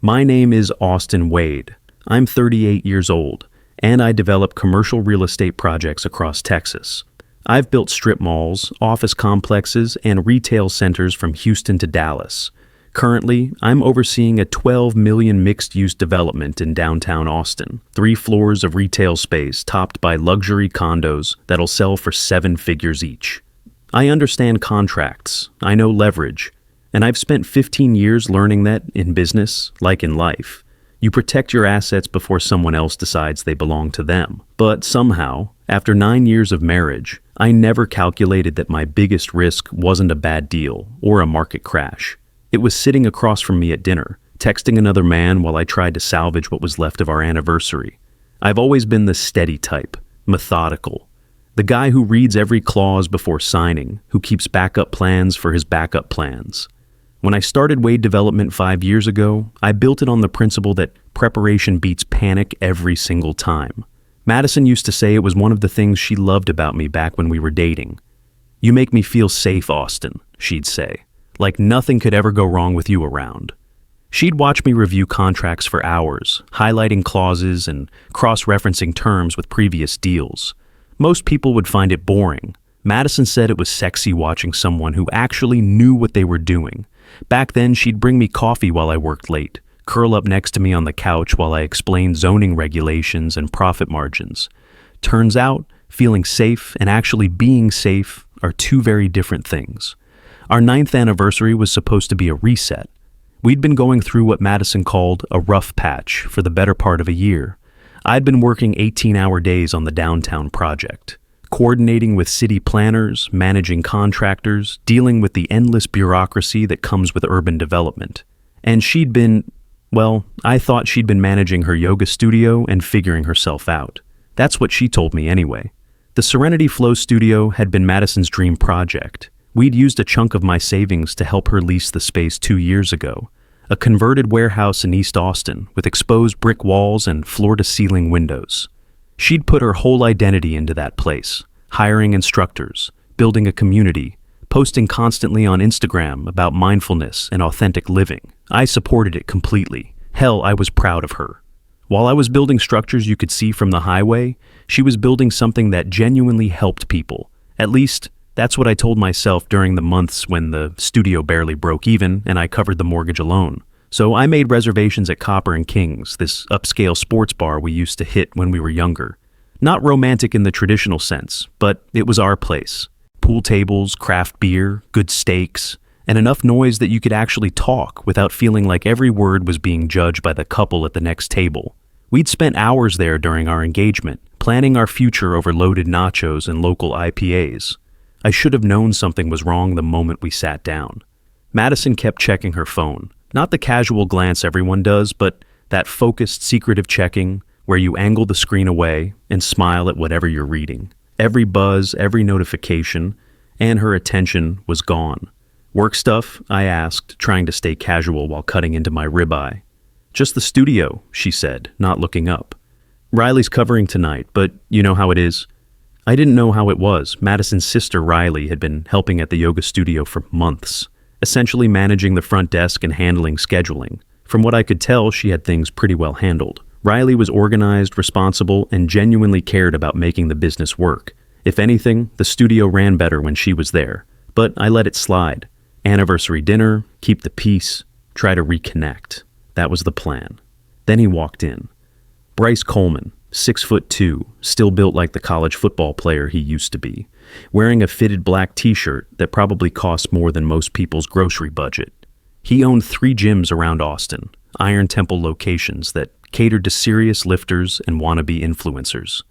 My name is Austin Wade. I'm 38 years old, and I develop commercial real estate projects across Texas. I've built strip malls, office complexes, and retail centers from Houston to Dallas. Currently, I'm overseeing a $12 million mixed-use development in downtown Austin, 3 floors of retail space topped by luxury condos that'll sell for 7 figures each. I understand contracts, I know leverage, and I've spent 15 years learning that, in business, like in life, you protect your assets before someone else decides they belong to them. But somehow, after 9 years of marriage, I never calculated that my biggest risk wasn't a bad deal or a market crash. It was sitting across from me at dinner, texting another man while I tried to salvage what was left of our anniversary. I've always been the steady type, methodical. The guy who reads every clause before signing, who keeps backup plans for his backup plans. When I started Wade Development 5 years ago, I built it on the principle that preparation beats panic every single time. Madison used to say it was one of the things she loved about me back when we were dating. "You make me feel safe, Austin," she'd say, "like nothing could ever go wrong with you around." She'd watch me review contracts for hours, highlighting clauses and cross-referencing terms with previous deals. Most people would find it boring. Madison said it was sexy watching someone who actually knew what they were doing. Back then, she'd bring me coffee while I worked late, curl up next to me on the couch while I explained zoning regulations and profit margins. Turns out, feeling safe and actually being safe are 2 very different things. Our 9th anniversary was supposed to be a reset. We'd been going through what Madison called a rough patch for the better part of a year. I'd been working 18-hour days on the downtown project, coordinating with city planners, managing contractors, dealing with the endless bureaucracy that comes with urban development. And I thought she'd been managing her yoga studio and figuring herself out. That's what she told me anyway. The Serenity Flow studio had been Madison's dream project. We'd used a chunk of my savings to help her lease the space 2 years ago. A converted warehouse in East Austin with exposed brick walls and floor-to-ceiling windows. She'd put her whole identity into that place, hiring instructors, building a community, posting constantly on Instagram about mindfulness and authentic living. I supported it completely. Hell, I was proud of her. While I was building structures you could see from the highway, she was building something that genuinely helped people. At least, that's what I told myself during the months when the studio barely broke even and I covered the mortgage alone. So I made reservations at Copper and Kings, this upscale sports bar we used to hit when we were younger. Not romantic in the traditional sense, but it was our place. Pool tables, craft beer, good steaks, and enough noise that you could actually talk without feeling like every word was being judged by the couple at the next table. We'd spent hours there during our engagement, planning our future over loaded nachos and local IPAs. I should have known something was wrong the moment we sat down. Madison kept checking her phone. Not the casual glance everyone does, but that focused, secretive checking where you angle the screen away and smile at whatever you're reading. Every buzz, every notification, and her attention was gone. "Work stuff?" I asked, trying to stay casual while cutting into my ribeye. "Just the studio," she said, not looking up. "Riley's covering tonight, but you know how it is." I didn't know how it was. Madison's sister Riley had been helping at the yoga studio for months, essentially managing the front desk and handling scheduling. From what I could tell, she had things pretty well handled. Riley was organized, responsible, and genuinely cared about making the business work. If anything, the studio ran better when she was there. But I let it slide. Anniversary dinner, keep the peace, try to reconnect. That was the plan. Then he walked in. Bryce Coleman, 6'2", still built like the college football player he used to be, wearing a fitted black t-shirt that probably cost more than most people's grocery budget. He owned 3 gyms around Austin, Iron Temple locations that catered to serious lifters and wannabe influencers.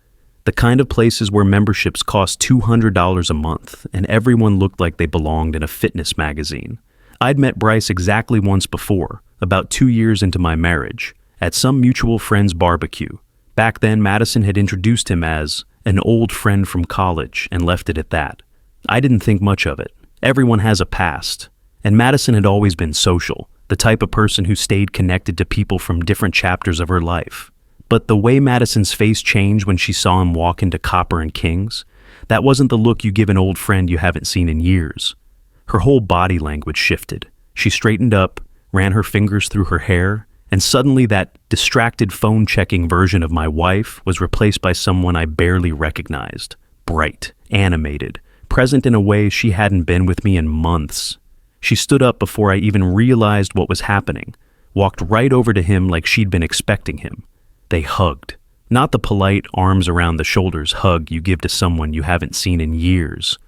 The kind of places where memberships cost $200 a month and everyone looked like they belonged in a fitness magazine. I'd met Bryce exactly once before, about 2 years into my marriage, at some mutual friend's barbecue. Back then, Madison had introduced him as an old friend from college and left it at that. I didn't think much of it. Everyone has a past. And Madison had always been social, the type of person who stayed connected to people from different chapters of her life. But the way Madison's face changed when she saw him walk into Copper and Kings, that wasn't the look you give an old friend you haven't seen in years. Her whole body language shifted. She straightened up, ran her fingers through her hair, And suddenly that distracted phone-checking version of my wife was replaced by someone I barely recognized. Bright, animated, present in a way she hadn't been with me in months. She stood up before I even realized what was happening, walked right over to him like she'd been expecting him. They hugged. Not the polite arms around the shoulders hug you give to someone you haven't seen in years.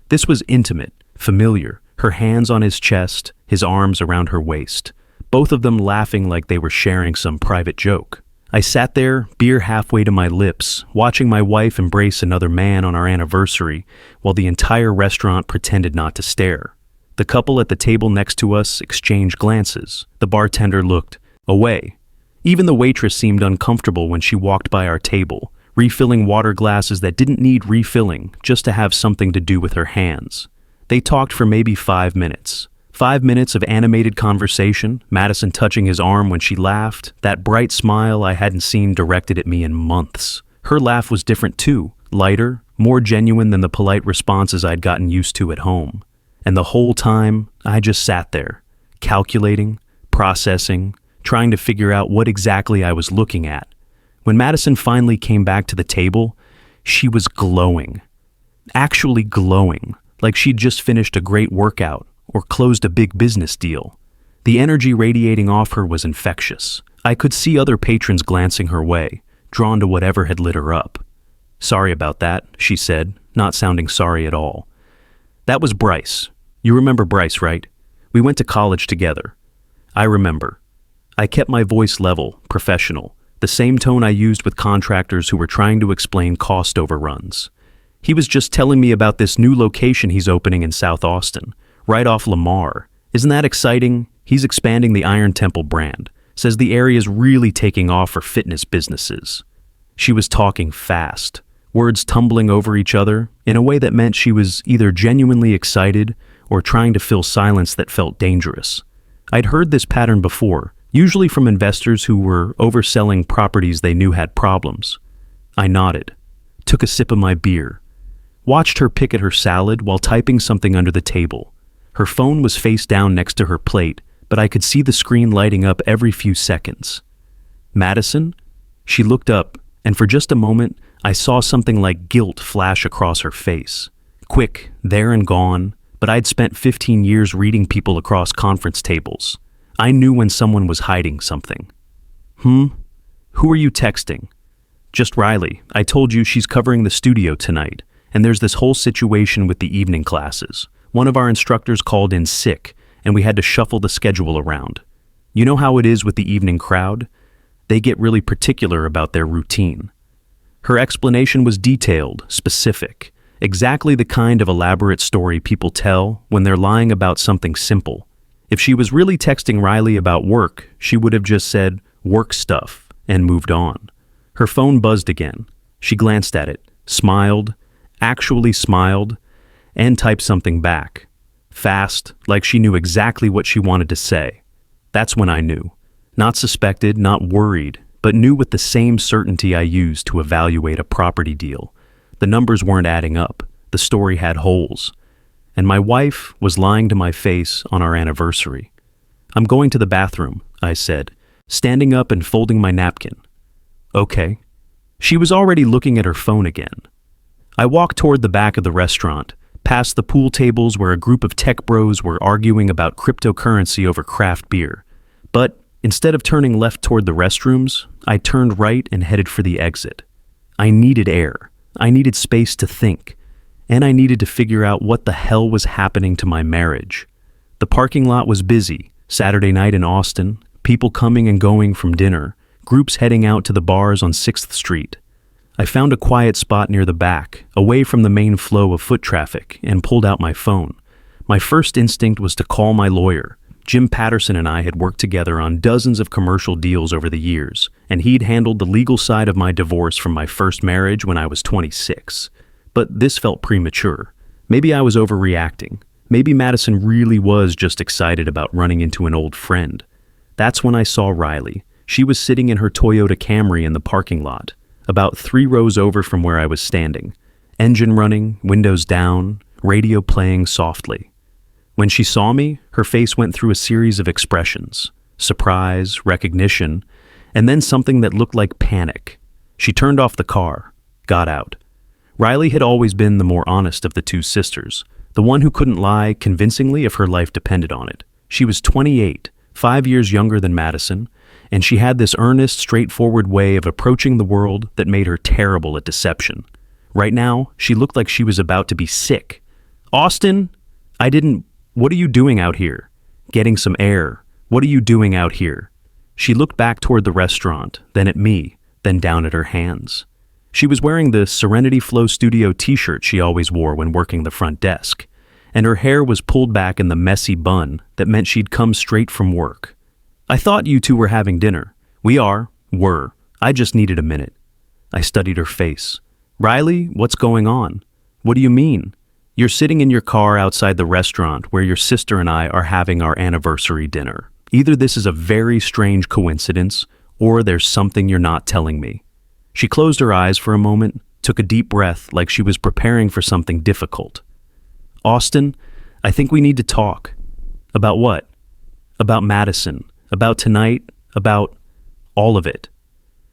This was intimate, familiar, her hands on his chest, his arms around her waist, both of them laughing like they were sharing some private joke. I sat there, beer halfway to my lips, watching my wife embrace another man on our anniversary, while the entire restaurant pretended not to stare. The couple at the table next to us exchanged glances. The bartender looked away. Even the waitress seemed uncomfortable when she walked by our table, refilling water glasses that didn't need refilling just to have something to do with her hands. They talked for maybe 5 minutes. 5 minutes of animated conversation, Madison touching his arm when she laughed, that bright smile I hadn't seen directed at me in months. Her laugh was different too, lighter, more genuine than the polite responses I'd gotten used to at home. And the whole time, I just sat there, calculating, processing, trying to figure out what exactly I was looking at. When Madison finally came back to the table, she was glowing. Actually glowing, like she'd just finished a great workout or closed a big business deal. The energy radiating off her was infectious. I could see other patrons glancing her way, drawn to whatever had lit her up. "Sorry about that," she said, not sounding sorry at all. "That was Bryce. You remember Bryce, right? We went to college together." "I remember." I kept my voice level, professional, the same tone I used with contractors who were trying to explain cost overruns. "He was just telling me about this new location he's opening in South Austin, right off Lamar. Isn't that exciting? He's expanding the Iron Temple brand. Says the area's really taking off for fitness businesses." She was talking fast, words tumbling over each other in a way that meant she was either genuinely excited or trying to fill silence that felt dangerous. I'd heard this pattern before, usually from investors who were overselling properties they knew had problems. I nodded, took a sip of my beer, watched her pick at her salad while typing something under the table. Her phone was face down next to her plate, but I could see the screen lighting up every few seconds. "Madison?" She looked up, and for just a moment, I saw something like guilt flash across her face. Quick, there and gone, but I'd spent 15 years reading people across conference tables. I knew when someone was hiding something. Who are you texting?" "Just Riley. I told you she's covering the studio tonight, and there's this whole situation with the evening classes. One of our instructors called in sick, and we had to shuffle the schedule around. You know how it is with the evening crowd? They get really particular about their routine." Her explanation was detailed, specific, exactly the kind of elaborate story people tell when they're lying about something simple. If she was really texting Riley about work, she would have just said, "work stuff," and moved on. Her phone buzzed again. She glanced at it, smiled, actually smiled, and typed something back. Fast, like she knew exactly what she wanted to say. That's when I knew. Not suspected, not worried, but knew with the same certainty I used to evaluate a property deal. The numbers weren't adding up. The story had holes. And my wife was lying to my face on our anniversary. "I'm going to the bathroom," I said, standing up and folding my napkin. "Okay." She was already looking at her phone again. I walked toward the back of the restaurant, past the pool tables where a group of tech bros were arguing about cryptocurrency over craft beer. But instead of turning left toward the restrooms, I turned right and headed for the exit. I needed air. I needed space to think. And I needed to figure out what the hell was happening to my marriage. The parking lot was busy, Saturday night in Austin, people coming and going from dinner, groups heading out to the bars on 6th Street. I found a quiet spot near the back, away from the main flow of foot traffic, and pulled out my phone. My first instinct was to call my lawyer. Jim Patterson and I had worked together on dozens of commercial deals over the years, and he'd handled the legal side of my divorce from my first marriage when I was 26. But this felt premature. Maybe I was overreacting. Maybe Madison really was just excited about running into an old friend. That's when I saw Riley. She was sitting in her Toyota Camry in the parking lot, about 3 rows over from where I was standing. Engine running, windows down, radio playing softly. When she saw me, her face went through a series of expressions. surprise, recognition, and then something that looked like panic. She turned off the car, got out. Riley had always been the more honest of the two sisters, the one who couldn't lie convincingly if her life depended on it. She was 28, 5 years younger than Madison, and she had this earnest, straightforward way of approaching the world that made her terrible at deception. Right now, she looked like she was about to be sick. "Austin, what are you doing out here?" "Getting some air. What are you doing out here?" She looked back toward the restaurant, then at me, then down at her hands. She was wearing the Serenity Flow Studio t-shirt she always wore when working the front desk, and her hair was pulled back in the messy bun that meant she'd come straight from work. "I thought you two were having dinner." Were. I just needed a minute." I studied her face. "Riley, what's going on?" "What do you mean?" "You're sitting in your car outside the restaurant where your sister and I are having our anniversary dinner. Either this is a very strange coincidence, or there's something you're not telling me." She closed her eyes for a moment, took a deep breath like she was preparing for something difficult. "Austin, I think we need to talk." "About what?" "About Madison, about tonight, about all of it."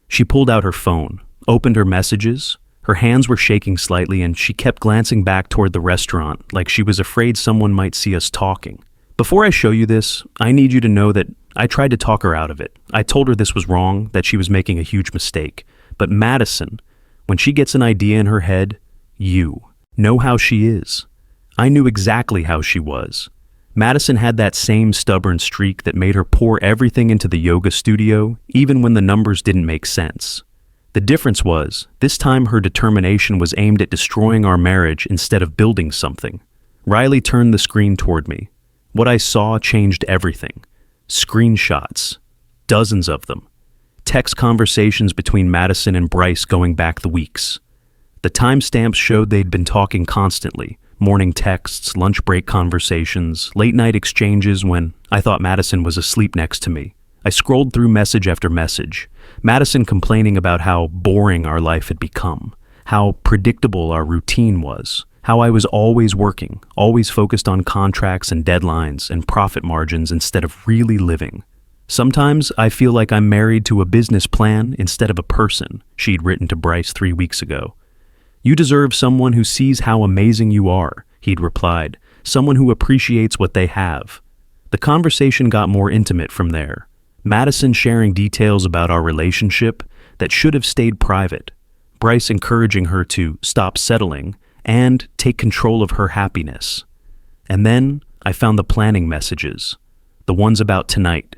She pulled out her phone, opened her messages. Her hands were shaking slightly and she kept glancing back toward the restaurant like she was afraid someone might see us talking. "Before I show you this, I need you to know that I tried to talk her out of it. I told her this was wrong, that she was making a huge mistake. But Madison, when she gets an idea in her head, you know how she is." I knew exactly how she was. Madison had that same stubborn streak that made her pour everything into the yoga studio, even when the numbers didn't make sense. The difference was, this time her determination was aimed at destroying our marriage instead of building something. Riley turned the screen toward me. What I saw changed everything. Screenshots. Dozens of them. Text conversations between Madison and Bryce going back the weeks. The timestamps showed they'd been talking constantly. Morning texts, lunch break conversations, late-night exchanges when I thought Madison was asleep next to me. I scrolled through message after message. Madison complaining about how boring our life had become, how predictable our routine was, how I was always working, always focused on contracts and deadlines and profit margins instead of really living. "Sometimes I feel like I'm married to a business plan instead of a person," she'd written to Bryce 3 weeks ago. "You deserve someone who sees how amazing you are," he'd replied, "someone who appreciates what they have." The conversation got more intimate from there. Madison sharing details about our relationship that should have stayed private. Bryce encouraging her to stop settling and take control of her happiness. And then I found the planning messages, the ones about tonight.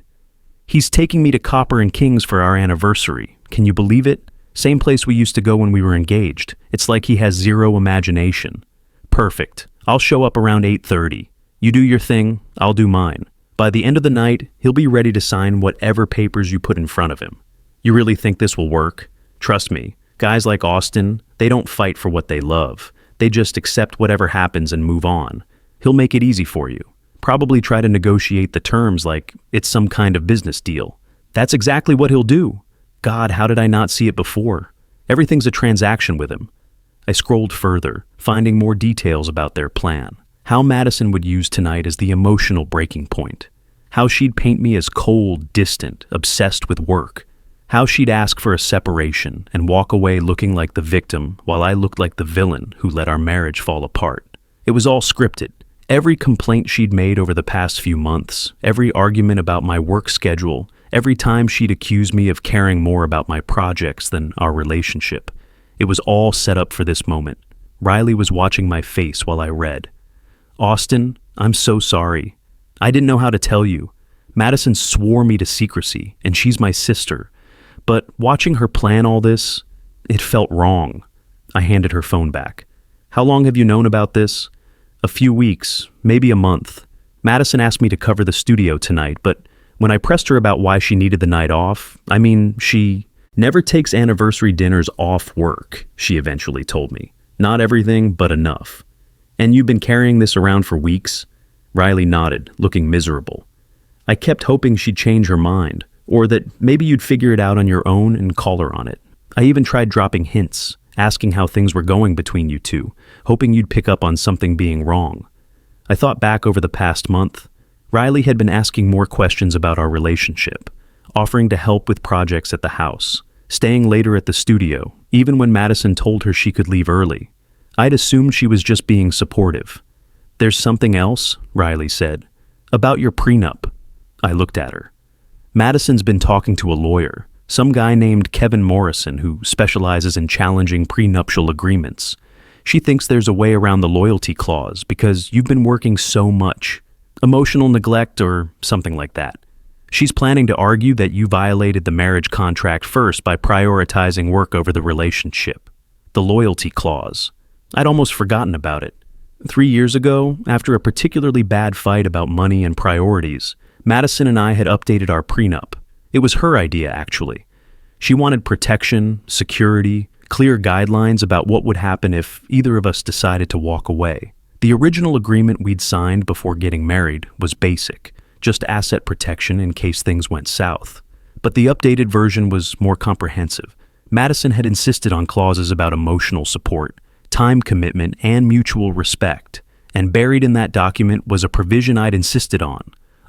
"He's taking me to Copper and King's for our anniversary. Can you believe it? Same place we used to go when we were engaged. It's like he has zero imagination." "Perfect. I'll show up around 8:30. You do your thing, I'll do mine. By the end of the night, he'll be ready to sign whatever papers you put in front of him." "You really think this will work?" "Trust me, guys like Austin, they don't fight for what they love. They just accept whatever happens and move on. He'll make it easy for you. Probably try to negotiate the terms like it's some kind of business deal." "That's exactly what he'll do." God, how did I not see it before? Everything's a transaction with him. I scrolled further, finding more details about their plan. How Madison would use tonight as the emotional breaking point. How she'd paint me as cold, distant, obsessed with work. How she'd ask for a separation and walk away looking like the victim while I looked like the villain who let our marriage fall apart. It was all scripted. Every complaint she'd made over the past few months, every argument about my work schedule, every time she'd accuse me of caring more about my projects than our relationship. It was all set up for this moment. Riley was watching my face while I read. "Austin, I'm so sorry. I didn't know how to tell you. Madison swore me to secrecy, and she's my sister. But watching her plan all this, it felt wrong." I handed her phone back. "How long have you known about this?" "A few weeks, maybe a month. Madison asked me to cover the studio tonight, but when I pressed her about why she needed the night off, she never takes anniversary dinners off work," she eventually told me. "Not everything, but enough." "And you've been carrying this around for weeks?" Riley nodded, looking miserable. "I kept hoping she'd change her mind, or that maybe you'd figure it out on your own and call her on it. I even tried dropping hints, asking how things were going between you two, hoping you'd pick up on something being wrong. I thought back over the past month. Riley had been asking more questions about our relationship, offering to help with projects at the house, staying later at the studio, even when Madison told her she could leave early. I'd assumed she was just being supportive. "There's something else," Riley said. "About your prenup." I looked at her. Madison's been talking to a lawyer, some guy named Kevin Morrison who specializes in challenging prenuptial agreements. She thinks there's a way around the loyalty clause because you've been working so much. Emotional neglect or something like that. She's planning to argue that you violated the marriage contract first by prioritizing work over the relationship. The loyalty clause. I'd almost forgotten about it. 3 years ago, after a particularly bad fight about money and priorities, Madison and I had updated our prenup. It was her idea, actually. She wanted protection, security, clear guidelines about what would happen if either of us decided to walk away. The original agreement we'd signed before getting married was basic, just asset protection in case things went south. But the updated version was more comprehensive. Madison had insisted on clauses about emotional support, time commitment, and mutual respect. And buried in that document was a provision I'd insisted on,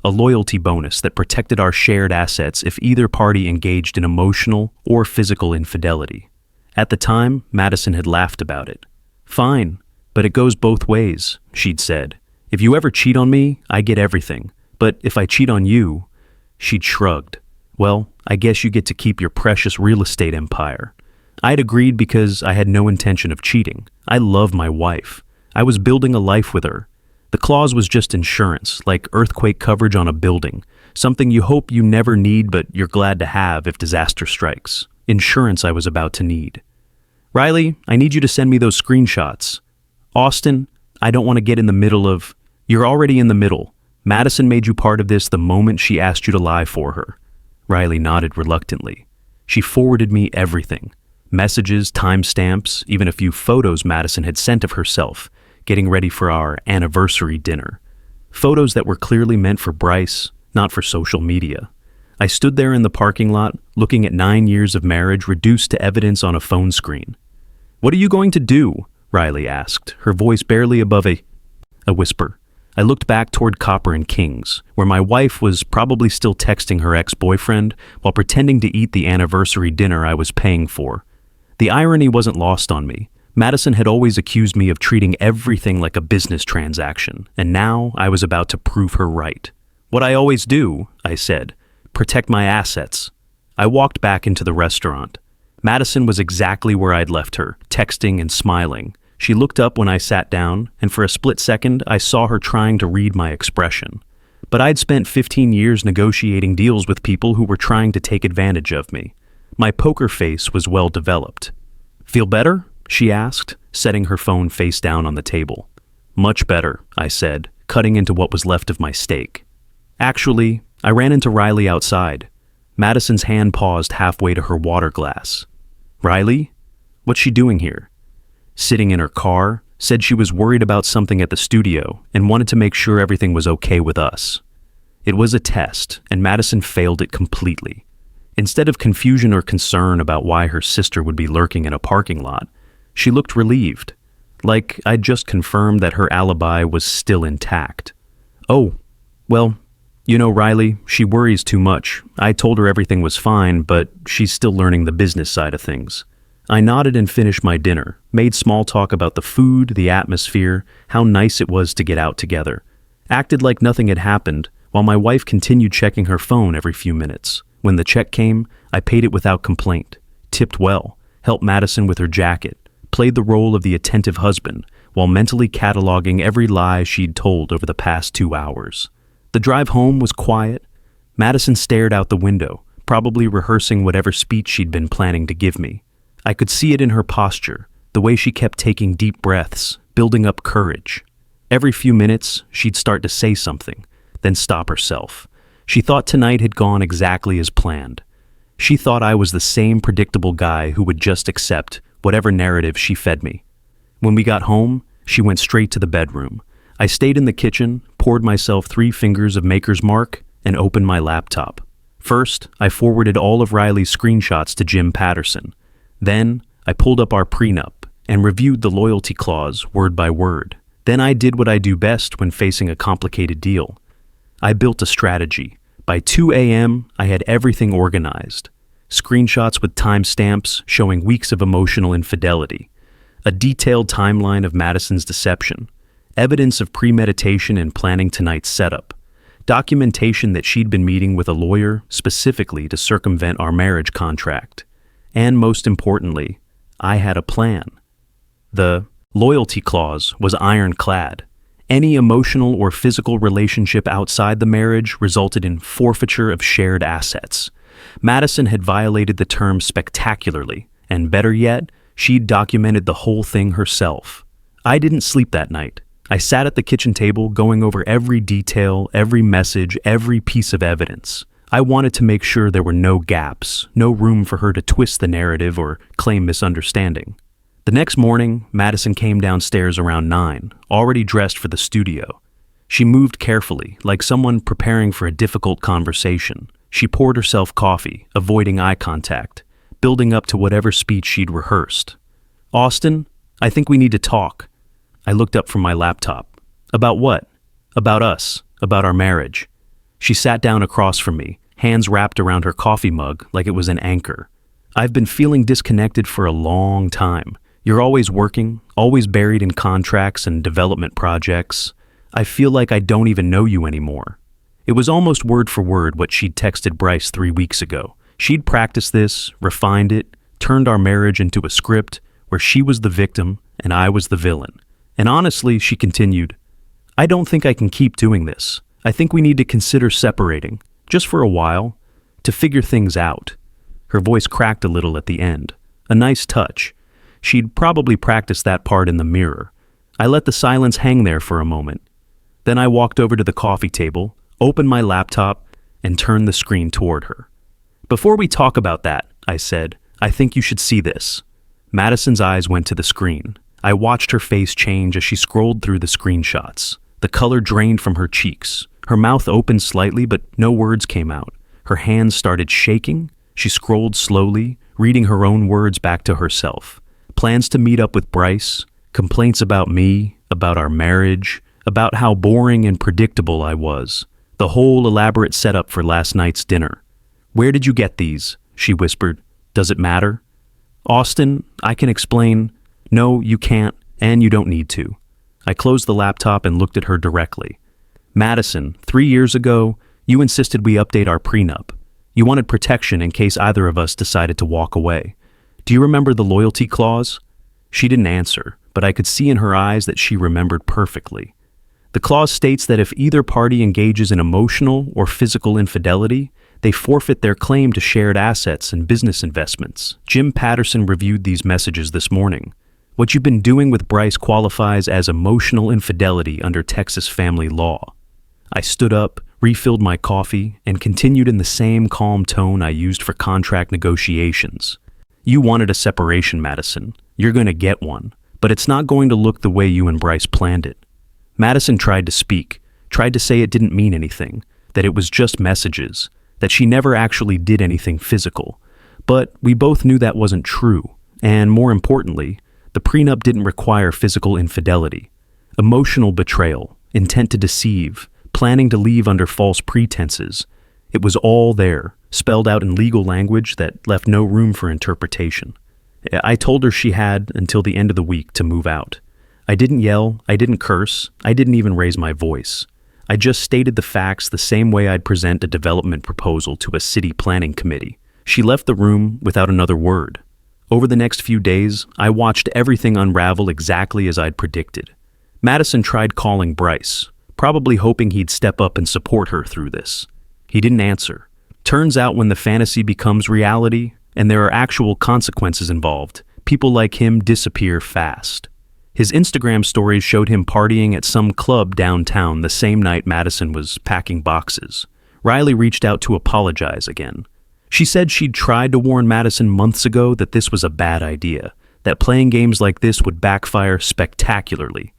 a loyalty bonus that protected our shared assets if either party engaged in emotional or physical infidelity. At the time, Madison had laughed about it. "Fine, but it goes both ways," she'd said. "If you ever cheat on me, I get everything. But if I cheat on you," she'd shrugged. "Well, I guess you get to keep your precious real estate empire." I'd agreed because I had no intention of cheating. I love my wife. I was building a life with her. The clause was just insurance, like earthquake coverage on a building, something you hope you never need but you're glad to have if disaster strikes. Insurance I was about to need. "Riley, I need you to send me those screenshots." "Austin, I don't want to get in the middle of..." "You're already in the middle. Madison made you part of this the moment she asked you to lie for her." Riley nodded reluctantly. She forwarded me everything. Messages, timestamps, even a few photos Madison had sent of herself, getting ready for our anniversary dinner. Photos that were clearly meant for Bryce, not for social media. I stood there in the parking lot, looking at 9 years of marriage reduced to evidence on a phone screen. "What are you going to do?" Riley asked, her voice barely above a whisper. I looked back toward Copper and Kings, where my wife was probably still texting her ex-boyfriend while pretending to eat the anniversary dinner I was paying for. The irony wasn't lost on me. Madison had always accused me of treating everything like a business transaction, and now I was about to prove her right. "What I always do," I said, "protect my assets." I walked back into the restaurant. Madison was exactly where I'd left her, texting and smiling. She looked up when I sat down, and for a split second, I saw her trying to read my expression. But I'd spent 15 years negotiating deals with people who were trying to take advantage of me. My poker face was well developed. "Feel better?" she asked, setting her phone face down on the table. "Much better," I said, cutting into what was left of my steak. Actually, I ran into Riley outside. Madison's hand paused halfway to her water glass. "Riley? What's she doing here?" "Sitting in her car, said she was worried about something at the studio and wanted to make sure everything was okay with us." It was a test, and Madison failed it completely. Instead of confusion or concern about why her sister would be lurking in a parking lot, she looked relieved, like I'd just confirmed that her alibi was still intact. "Oh, well, you know, Riley, she worries too much. I told her everything was fine, but she's still learning the business side of things." I nodded and finished my dinner, made small talk about the food, the atmosphere, how nice it was to get out together. Acted like nothing had happened, while my wife continued checking her phone every few minutes. When the check came, I paid it without complaint, tipped well, helped Madison with her jacket, played the role of the attentive husband, while mentally cataloging every lie she'd told over the past 2 hours. The drive home was quiet. Madison stared out the window, probably rehearsing whatever speech she'd been planning to give me. I could see it in her posture, the way she kept taking deep breaths, building up courage. Every few minutes, she'd start to say something, then stop herself. She thought tonight had gone exactly as planned. She thought I was the same predictable guy who would just accept whatever narrative she fed me. When we got home, she went straight to the bedroom. I stayed in the kitchen, poured myself 3 fingers of Maker's Mark, and opened my laptop. First, I forwarded all of Riley's screenshots to Jim Patterson. Then, I pulled up our prenup and reviewed the loyalty clause word by word. Then I did what I do best when facing a complicated deal. I built a strategy. By 2 a.m., I had everything organized. Screenshots with timestamps showing weeks of emotional infidelity. A detailed timeline of Madison's deception. Evidence of premeditation and planning tonight's setup. Documentation that she'd been meeting with a lawyer specifically to circumvent our marriage contract. And most importantly, I had a plan. The loyalty clause was ironclad. Any emotional or physical relationship outside the marriage resulted in forfeiture of shared assets. Madison had violated the terms spectacularly, and better yet, she'd documented the whole thing herself. I didn't sleep that night. I sat at the kitchen table going over every detail, every message, every piece of evidence. I wanted to make sure there were no gaps, no room for her to twist the narrative or claim misunderstanding. The next morning, Madison came downstairs around 9, already dressed for the studio. She moved carefully, like someone preparing for a difficult conversation. She poured herself coffee, avoiding eye contact, building up to whatever speech she'd rehearsed. "Austin, I think we need to talk." I looked up from my laptop. "About what?" "About us, about our marriage." She sat down across from me, hands wrapped around her coffee mug like it was an anchor. "I've been feeling disconnected for a long time. You're always working, always buried in contracts and development projects. I feel like I don't even know you anymore." It was almost word for word what she'd texted Bryce 3 weeks ago. She'd practiced this, refined it, turned our marriage into a script where she was the victim and I was the villain. And honestly, she continued, "I don't think I can keep doing this. I think we need to consider separating, just for a while, to figure things out." Her voice cracked a little at the end. A nice touch. She'd probably practiced that part in the mirror. I let the silence hang there for a moment. Then I walked over to the coffee table, opened my laptop, and turned the screen toward her. "Before we talk about that," I said, "I think you should see this." Madison's eyes went to the screen. I watched her face change as she scrolled through the screenshots. The color drained from her cheeks. Her mouth opened slightly, but no words came out. Her hands started shaking. She scrolled slowly, reading her own words back to herself. Plans to meet up with Bryce, complaints about me, about our marriage, about how boring and predictable I was. The whole elaborate setup for last night's dinner. "Where did you get these?" she whispered. "Does it matter?" "Austin, I can explain." "No, you can't, and you don't need to." I closed the laptop and looked at her directly. "Madison, 3 years ago, you insisted we update our prenup. You wanted protection in case either of us decided to walk away. Do you remember the loyalty clause?" She didn't answer, but I could see in her eyes that she remembered perfectly. The clause states that if either party engages in emotional or physical infidelity, they forfeit their claim to shared assets and business investments. Jim Patterson reviewed these messages this morning. What you've been doing with Bryce qualifies as emotional infidelity under Texas family law. I stood up, refilled my coffee, and continued in the same calm tone I used for contract negotiations. "You wanted a separation, Madison. You're going to get one, but it's not going to look the way you and Bryce planned it." Madison tried to speak, tried to say it didn't mean anything, that it was just messages, that she never actually did anything physical. But we both knew that wasn't true, and more importantly, the prenup didn't require physical infidelity. Emotional betrayal, intent to deceive, planning to leave under false pretenses. It was all there, spelled out in legal language that left no room for interpretation. I told her she had until the end of the week to move out. I didn't yell, I didn't curse, I didn't even raise my voice. I just stated the facts the same way I'd present a development proposal to a city planning committee. She left the room without another word. Over the next few days, I watched everything unravel exactly as I'd predicted. Madison tried calling Bryce, probably hoping he'd step up and support her through this. He didn't answer. Turns out when the fantasy becomes reality, and there are actual consequences involved, people like him disappear fast. His Instagram stories showed him partying at some club downtown the same night Madison was packing boxes. Riley reached out to apologize again. She said she'd tried to warn Madison months ago that this was a bad idea, that playing games like this would backfire spectacularly.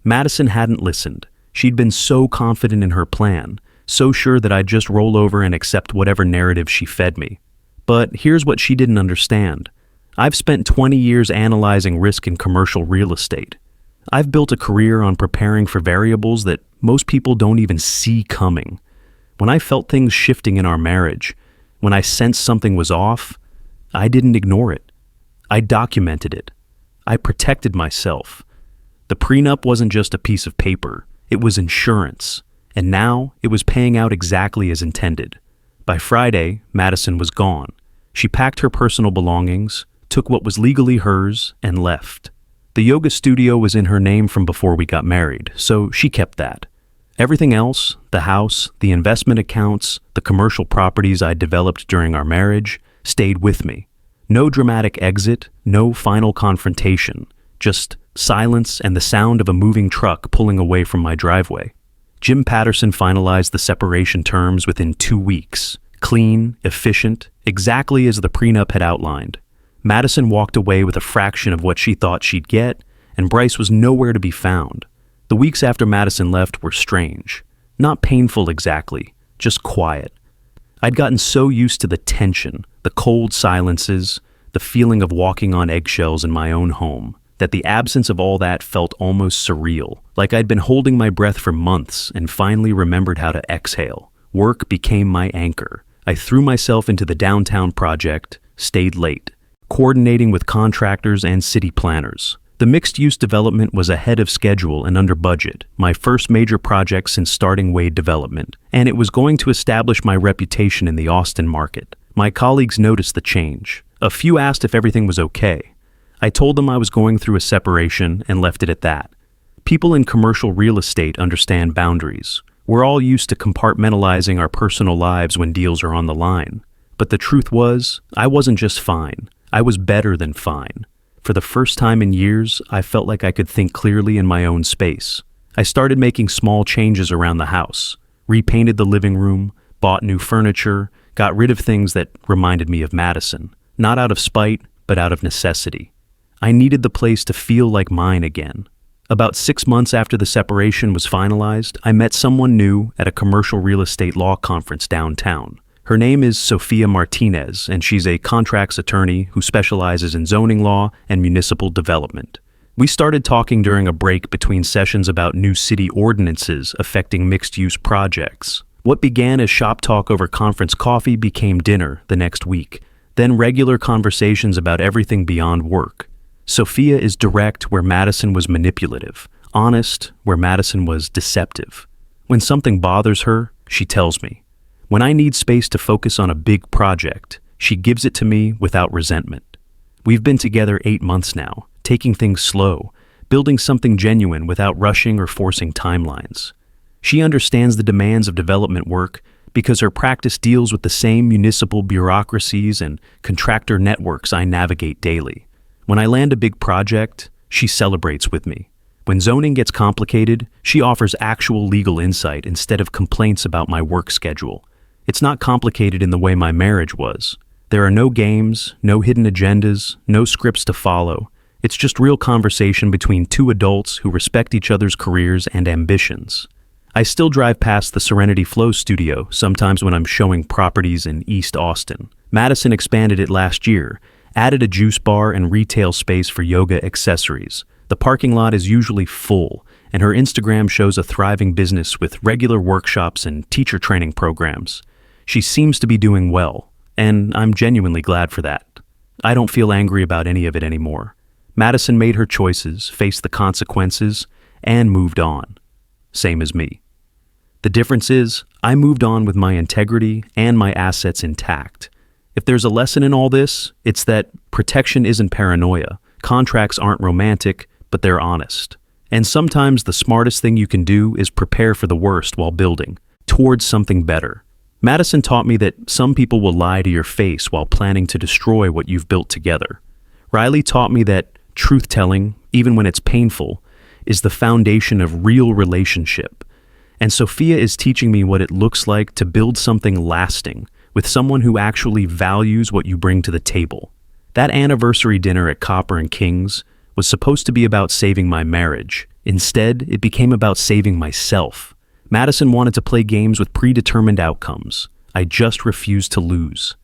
Madison hadn't listened. She'd been so confident in her plan, so sure that I'd just roll over and accept whatever narrative she fed me. But here's what she didn't understand. I've spent 20 years analyzing risk in commercial real estate. I've built a career on preparing for variables that most people don't even see coming. When I felt things shifting in our marriage, when I sensed something was off, I didn't ignore it. I documented it. I protected myself. The prenup wasn't just a piece of paper, it was insurance, and now it was paying out exactly as intended. By Friday, Madison was gone. She packed her personal belongings, took what was legally hers, and left. The yoga studio was in her name from before we got married, so she kept that. Everything else, the house, the investment accounts, the commercial properties I developed during our marriage, stayed with me. No dramatic exit, no final confrontation, just silence and the sound of a moving truck pulling away from my driveway. Jim Patterson finalized the separation terms within 2 weeks. Clean, efficient, exactly as the prenup had outlined. Madison walked away with a fraction of what she thought she'd get, and Bryce was nowhere to be found. The weeks after Madison left were strange. Not painful exactly, just quiet. I'd gotten so used to the tension, the cold silences, the feeling of walking on eggshells in my own home, that the absence of all that felt almost surreal, like I'd been holding my breath for months and finally remembered how to exhale. Work became my anchor. I threw myself into the downtown project, stayed late, coordinating with contractors and city planners. The mixed-use development was ahead of schedule and under budget, my first major project since starting Wade Development, and it was going to establish my reputation in the Austin market. My colleagues noticed the change. A few asked if everything was okay. I told them I was going through a separation and left it at that. People in commercial real estate understand boundaries. We're all used to compartmentalizing our personal lives when deals are on the line. But the truth was, I wasn't just fine. I was better than fine. For the first time in years, I felt like I could think clearly in my own space. I started making small changes around the house, repainted the living room, bought new furniture, got rid of things that reminded me of Madison, not out of spite, but out of necessity. I needed the place to feel like mine again. About 6 months after the separation was finalized, I met someone new at a commercial real estate law conference downtown. Her name is Sophia Martinez, and she's a contracts attorney who specializes in zoning law and municipal development. We started talking during a break between sessions about new city ordinances affecting mixed-use projects. What began as shop talk over conference coffee became dinner the next week, then regular conversations about everything beyond work. Sophia is direct where Madison was manipulative, honest where Madison was deceptive. When something bothers her, she tells me. When I need space to focus on a big project, she gives it to me without resentment. We've been together 8 months now, taking things slow, building something genuine without rushing or forcing timelines. She understands the demands of development work because her practice deals with the same municipal bureaucracies and contractor networks I navigate daily. When I land a big project, she celebrates with me. When zoning gets complicated, she offers actual legal insight instead of complaints about my work schedule. It's not complicated in the way my marriage was. There are no games, no hidden agendas, no scripts to follow. It's just real conversation between two adults who respect each other's careers and ambitions. I still drive past the Serenity Flow studio sometimes when I'm showing properties in East Austin. Madison expanded it last year, added a juice bar and retail space for yoga accessories. The parking lot is usually full, and her Instagram shows a thriving business with regular workshops and teacher training programs. She seems to be doing well, and I'm genuinely glad for that. I don't feel angry about any of it anymore. Madison made her choices, faced the consequences, and moved on. Same as me. The difference is, I moved on with my integrity and my assets intact. If there's a lesson in all this, it's that protection isn't paranoia. Contracts aren't romantic, but they're honest. And sometimes the smartest thing you can do is prepare for the worst while building, towards something better. Madison taught me that some people will lie to your face while planning to destroy what you've built together. Riley taught me that truth-telling, even when it's painful, is the foundation of real relationship. And Sophia is teaching me what it looks like to build something lasting with someone who actually values what you bring to the table. That anniversary dinner at Copper and King's was supposed to be about saving my marriage. Instead, it became about saving myself. Madison wanted to play games with predetermined outcomes. I just refused to lose.